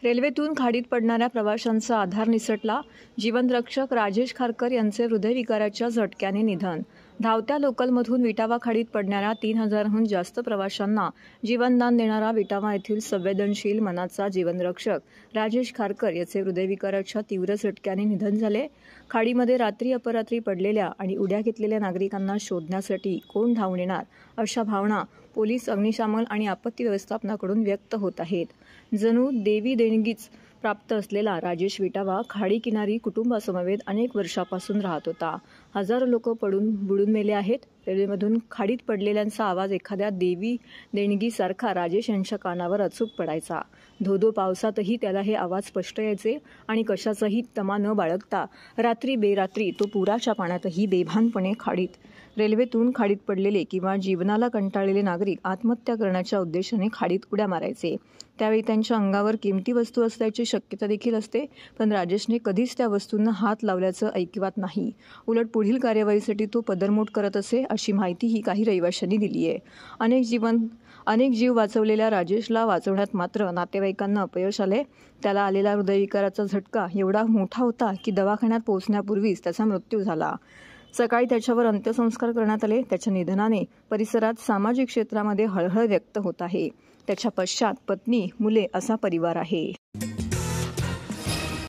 रेल्वेतून खाडीत पडणाऱ्या प्रवाशांचा आधार निसटला. जीवनरक्षक राजेश खारकर यांचे हृदयविकाराच्या झटक्याने निधन. धावत्या लोकलमधून विटावा खाडीत पडणाऱ्या 3000हून जास्त प्रवाशांना जीवनदान देणारा विटावा येथील संवेदनशील मनाचा जीवनरक्षक राजेश खारकर याचे हृदयविकाराच्या तीव्र झटक्याने निधन झाले. खाडीमध्ये रात्री अपरात्री पडलेल्या आणि उड्या घेतलेल्या नागरिकांना शोधण्यासाठी कोण धावून येणार, अशा भावना पोलीस, अग्निशमन आणि आपत्ती व्यवस्थापनाकडून व्यक्त होत आहेत. जणू देवी देणगीच प्राप्त असलेला राजेश विटावा खाडी किनारी कुटुंबासमवेत अनेक वर्षापासून राहत होता. हजारो लोक बुडून मेले आहेत. रेल्वेमधून खाडीत पडलेल्यांचा आवाज एखाद्या देवी देणगीसारखा राजेश यांच्या कानावर अचूक पडायचा. धोधो पावसातही त्याला हे आवाज स्पष्ट यायचे आणि कशाचाही तमा न बाळगता रात्री बेरात्री तो पुराच्या पाण्यातही बेभानपणे रेल्वेतून खाडीत पडलेले किंवा जीवनाला कंटाळलेले नागरिक आत्महत्या करण्याच्या उद्देशाने खाडीत उड्या मारायचे. त्यावेळी त्यांच्या अंगावर किमती वस्तू असल्याची शक्यता देखील असते, पण राजेशने कधीच त्या वस्तूंना हात लावल्याचं ऐकिवात नाही. उलट पुढील कार्यवाहीसाठी तो पदरमोड करत असे, अशी माहितीही काही रहिवाशांनी दिली आहे. अनेक जीव वाचवलेल्या राजेशला वाचवण्यात मात्र नातेवाईकांना अपयश आले. त्याला आलेला हृदयविकाराचा झटका एवढा मोठा होता की दवाखान्यात पोहोचण्यापूर्वीच त्याचा मृत्यू झाला. सकाळी त्याच्यावर अंत्यसंस्कार करण्यात आले. त्याच्या निधनाने परिसरात सामाजिक क्षेत्रामध्ये हळहळ व्यक्त होत आहे. त्याच्या पश्चात पत्नी, मुले असा परिवार आहे.